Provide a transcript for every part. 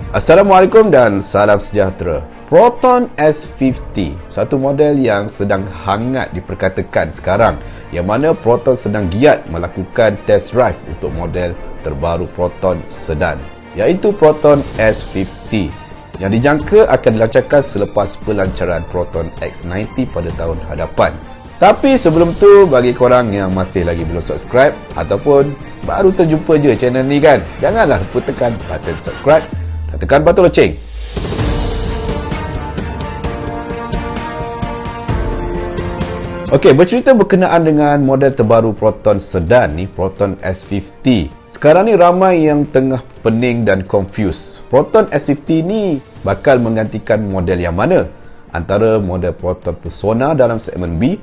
Assalamualaikum dan salam sejahtera. Proton S50, satu model yang sedang hangat diperkatakan sekarang, yang mana Proton sedang giat melakukan test drive untuk model terbaru Proton sedan, iaitu Proton S50 yang dijangka akan dilancarkan selepas pelancaran Proton X90 pada tahun hadapan. Tapi sebelum tu, bagi korang yang masih lagi belum subscribe ataupun baru terjumpa je channel ni kan, janganlah lupa tekan button subscribe dan tekan button loceng. Okey, bercerita berkenaan dengan model terbaru Proton sedan ni, Proton S50. Sekarang ni ramai yang tengah pening dan confused. Proton S50 ni bakal menggantikan model yang mana? Antara model Proton Persona dalam segmen B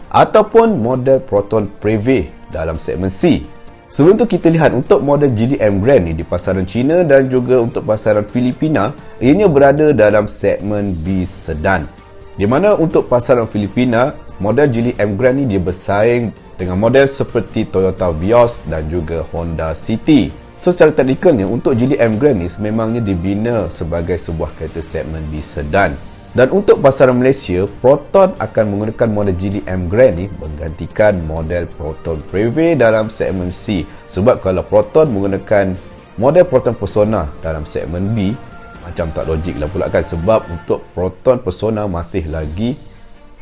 ataupun model Proton Preve dalam segmen C. Sebelum tu kita lihat untuk model Geely M Grand ni di pasaran China dan juga untuk pasaran Filipina, ianya berada dalam segmen B sedan. Di mana untuk pasaran Filipina, model Geely M Grand ni dia bersaing dengan model seperti Toyota Vios dan juga Honda City. So secara teknikalnya untuk Geely M Grand ni sememangnya dibina sebagai sebuah kereta segmen B sedan. Dan untuk pasaran Malaysia, Proton akan menggunakan model Geely M Grand ni menggantikan model Proton Preve dalam segmen C. Sebab kalau Proton menggunakan model Proton Persona dalam segmen B, macam tak logik lah pula kan. Sebab untuk Proton Persona masih lagi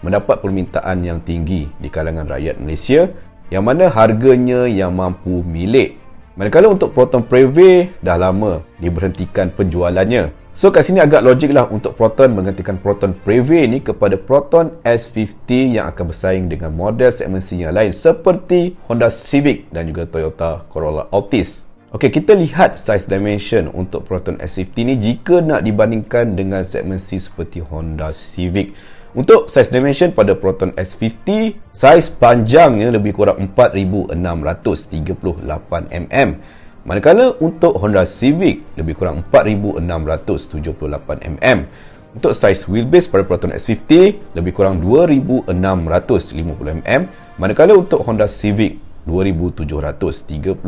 mendapat permintaan yang tinggi di kalangan rakyat Malaysia, yang mana harganya yang mampu milik. Manakala untuk Proton Preve dah lama diberhentikan penjualannya. So kat sini agak logik lah untuk Proton menggantikan Proton Preve ni kepada Proton S50 yang akan bersaing dengan model segmen C yang lain seperti Honda Civic dan juga Toyota Corolla Altis. Okey, kita lihat size dimension untuk Proton S50 ni jika nak dibandingkan dengan segmen C seperti Honda Civic. Untuk size dimension pada Proton S50, saiz panjangnya lebih kurang 4,638 mm. Manakala untuk Honda Civic lebih kurang 4,678 mm. Untuk saiz wheelbase pada Proton S50 lebih kurang 2,650 mm. Manakala untuk Honda Civic 2,735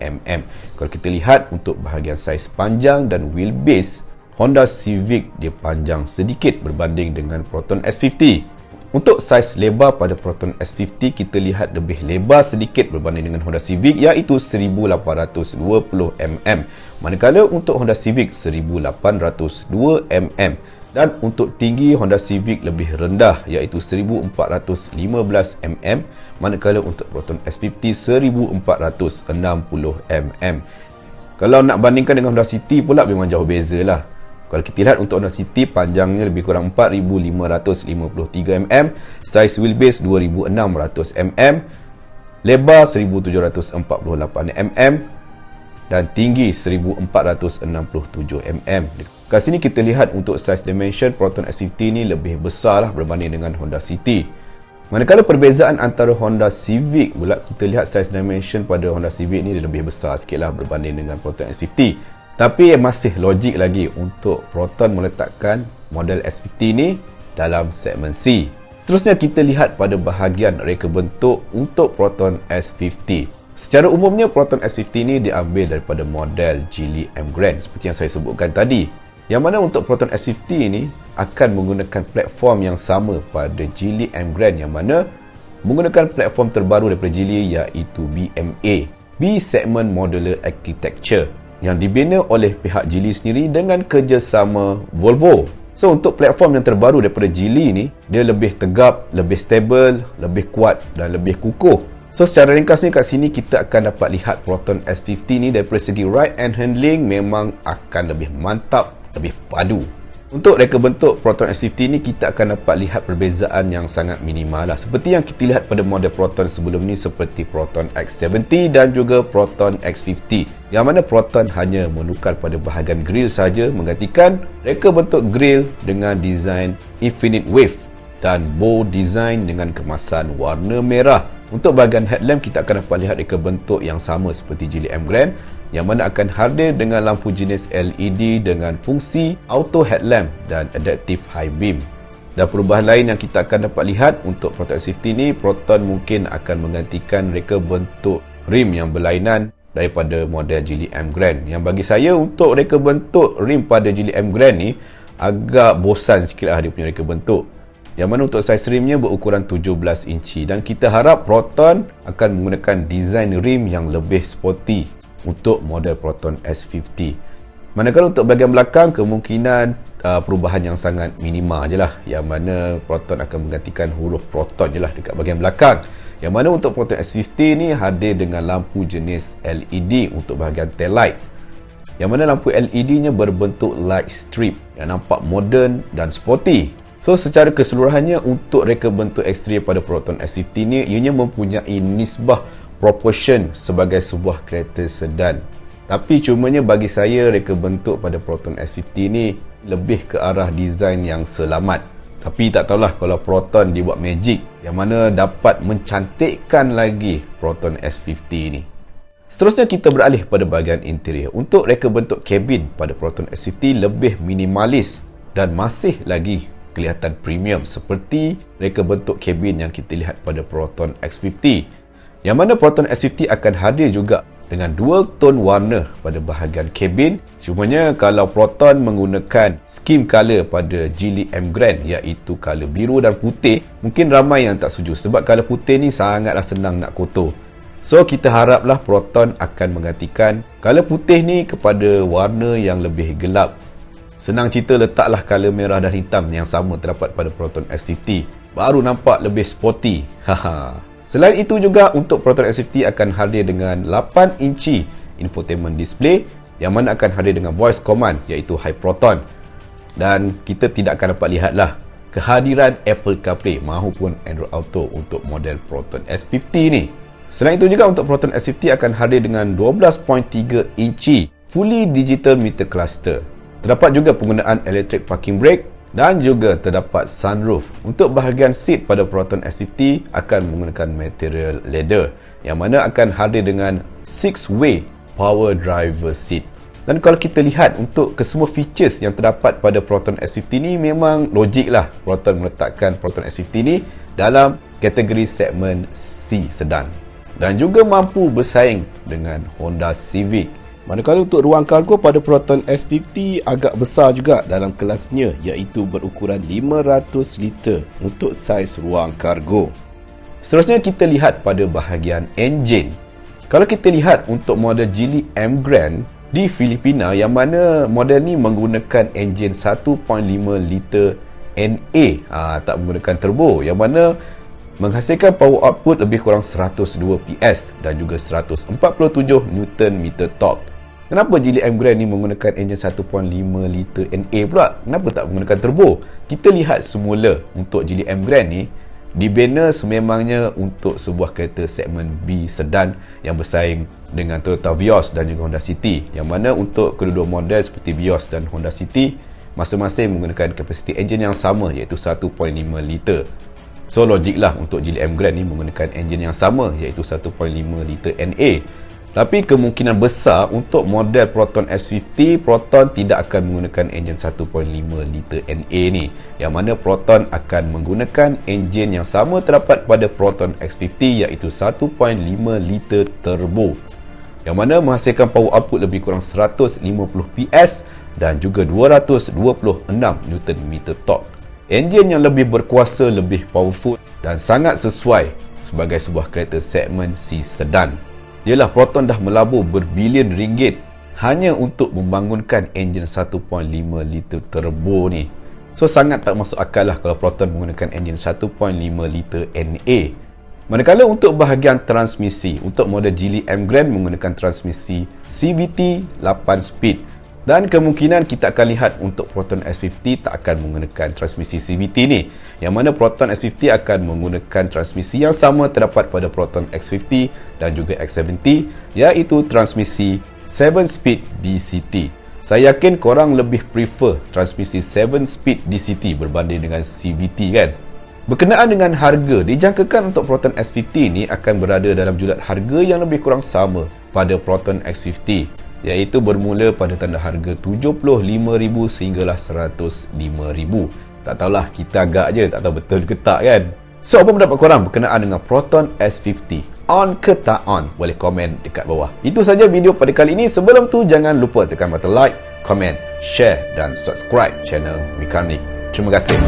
mm. Kalau kita lihat untuk bahagian saiz panjang dan wheelbase, Honda Civic dia panjang sedikit berbanding dengan Proton S50. Untuk saiz lebar pada Proton S50 kita lihat lebih lebar sedikit berbanding dengan Honda Civic, iaitu 1,820 mm. Manakala untuk Honda Civic 1,802 mm. Dan untuk tinggi Honda Civic lebih rendah, iaitu 1,415 mm. Manakala untuk Proton S50 1,460 mm. Kalau nak bandingkan dengan Honda City pula memang jauh beza lah. Kalau kita lihat untuk Honda City, panjangnya lebih kurang 4,553 mm, saiz wheelbase 2,600 mm, lebar 1,748 mm dan tinggi 1,467 mm. Kat sini kita lihat untuk size dimension Proton S50 ni lebih besar lah berbanding dengan Honda City. Manakala perbezaan antara Honda Civic pula, kita lihat size dimension pada Honda Civic ni lebih besar sikit lah berbanding dengan Proton S50. Tapi masih logik lagi untuk Proton meletakkan model S50 ni dalam segmen C. Seterusnya kita lihat pada bahagian reka bentuk untuk Proton S50. Secara umumnya Proton S50 ni diambil daripada model Geely M Grand seperti yang saya sebutkan tadi. Yang mana untuk Proton S50 ni akan menggunakan platform yang sama pada Geely M Grand, yang mana menggunakan platform terbaru daripada Geely iaitu BMA, B Segment Modular Architecture, yang dibina oleh pihak Geely sendiri dengan kerjasama Volvo. So untuk platform yang terbaru daripada Geely ni, dia lebih tegap, lebih stable, lebih kuat dan lebih kukuh. So secara ringkasnya kat sini kita akan dapat lihat Proton S50 ni daripada segi ride and handling memang akan lebih mantap, lebih padu. Untuk reka bentuk Proton S50 ni kita akan dapat lihat perbezaan yang sangat minimal lah, seperti yang kita lihat pada model Proton sebelum ni seperti Proton X70 dan juga Proton X50, yang mana Proton hanya menukar pada bahagian grill saja, menggantikan reka bentuk grill dengan desain Infinite Wave dan bow design dengan kemasan warna merah. Untuk bahagian headlamp kita akan dapat lihat reka bentuk yang sama seperti Geely M Grand, yang mana akan hadir dengan lampu jenis LED dengan fungsi auto headlamp dan adaptive high beam. Dan perubahan lain yang kita akan dapat lihat untuk Proton S50 ni, Proton mungkin akan menggantikan reka bentuk rim yang berlainan daripada model Geely M Grand. Yang bagi saya untuk reka bentuk rim pada Geely M Grand ni agak bosan sikit lah dia punya reka bentuk. Yang mana untuk saiz rimnya berukuran 17 inci dan kita harap Proton akan menggunakan desain rim yang lebih sporty untuk model Proton S50. Manakala untuk bahagian belakang kemungkinan perubahan yang sangat minima je lah, yang mana Proton akan menggantikan huruf Proton je lah dekat bahagian belakang. Yang mana untuk Proton S50 ni hadir dengan lampu jenis LED untuk bahagian tail light, yang mana lampu LED nya berbentuk light strip yang nampak moden dan sporty. So secara keseluruhannya untuk reka bentuk eksterior pada Proton S50 ni, ianya mempunyai nisbah proportion sebagai sebuah kereta sedan. Tapi cumanya bagi saya reka bentuk pada Proton S50 ni lebih ke arah desain yang selamat. Tapi tak tahulah kalau Proton dibuat magic yang mana dapat mencantikkan lagi Proton S50 ni. Seterusnya kita beralih pada bahagian interior. Untuk reka bentuk kabin pada Proton S50 lebih minimalis dan masih lagi kelihatan premium seperti reka bentuk kabin yang kita lihat pada Proton X50. Yang mana Proton S50 akan hadir juga dengan dual tone warna pada bahagian kabin. Cumanya kalau Proton menggunakan skim color pada Geely M Grand iaitu color biru dan putih, mungkin ramai yang tak setuju sebab color putih ni sangatlah senang nak kotor. So kita haraplah Proton akan menggantikan color putih ni kepada warna yang lebih gelap. Senang cerita, letaklah color merah dan hitam yang sama terdapat pada Proton S50, baru nampak lebih sporty. Selain itu juga untuk Proton S50 akan hadir dengan 8 inci infotainment display yang mana akan hadir dengan voice command iaitu Hi Proton. Dan kita tidak akan dapat lihatlah kehadiran Apple CarPlay mahupun Android Auto untuk model Proton S50 ni. Selain itu juga untuk Proton S50 akan hadir dengan 12.3 inci fully digital meter cluster. Terdapat juga penggunaan electric parking brake dan juga terdapat sunroof. Untuk bahagian seat pada Proton S50 akan menggunakan material leather yang mana akan hadir dengan 6-way power driver seat. Dan kalau kita lihat untuk kesemua features yang terdapat pada Proton S50 ni, memang logik lah Proton meletakkan Proton S50 ni dalam kategori segmen C sedan dan juga mampu bersaing dengan Honda Civic. Manakala untuk ruang kargo pada Proton S50 agak besar juga dalam kelasnya iaitu berukuran 500 liter untuk saiz ruang kargo. Seterusnya kita lihat pada bahagian enjin. Kalau kita lihat untuk model Geely M Grand di Filipina yang mana model ni menggunakan enjin 1.5 liter NA, tak menggunakan turbo, yang mana menghasilkan power output lebih kurang 102 PS dan juga 147 Nm torque. Kenapa Geely M Grand ni menggunakan enjin 1.5 liter NA pula? Kenapa tak menggunakan turbo? Kita lihat semula untuk Geely M Grand ni dibina sememangnya untuk sebuah kereta segmen B sedan yang bersaing dengan Toyota Vios dan juga Honda City. Yang mana untuk kedua-dua model seperti Vios dan Honda City masing-masing menggunakan kapasiti enjin yang sama iaitu 1.5 liter. So logiklah untuk Geely M Grand ni menggunakan enjin yang sama iaitu 1.5 liter NA. Tapi kemungkinan besar untuk model Proton S50, Proton tidak akan menggunakan enjin 1.5 liter NA ni. Yang mana Proton akan menggunakan enjin yang sama terdapat pada Proton X50 iaitu 1.5 liter turbo. Yang mana menghasilkan power output lebih kurang 150 PS dan juga 226 Nm torque. Enjin yang lebih berkuasa, lebih powerful dan sangat sesuai sebagai sebuah kereta segmen C sedan. Yalah, Proton dah melabur berbilion ringgit hanya untuk membangunkan enjin 1.5 liter turbo ni. So sangat tak masuk akal lah kalau Proton menggunakan enjin 1.5 liter NA. Manakala untuk bahagian transmisi, untuk model Geely M Grand menggunakan transmisi CVT 8 speed. Dan kemungkinan kita akan lihat untuk Proton S50 tak akan menggunakan transmisi CVT ni. Yang mana Proton S50 akan menggunakan transmisi yang sama terdapat pada Proton X50 dan juga X70 iaitu transmisi 7-speed DCT. Saya yakin korang lebih prefer transmisi 7-speed DCT berbanding dengan CVT kan? Berkenaan dengan harga, dijangkakan untuk Proton S50 ni akan berada dalam julat harga yang lebih kurang sama pada Proton X50. Iaitu bermula pada tanda harga RM75,000 sehinggalah RM105,000. Tak tahulah, kita agak je tak tahu betul ke tak kan. So apa pendapat korang berkenaan dengan Proton S50? on ke tak on? Boleh komen dekat bawah. Itu saja video pada kali ini. Sebelum tu, jangan lupa tekan button like, komen, share dan subscribe channel Mekanik. Terima kasih.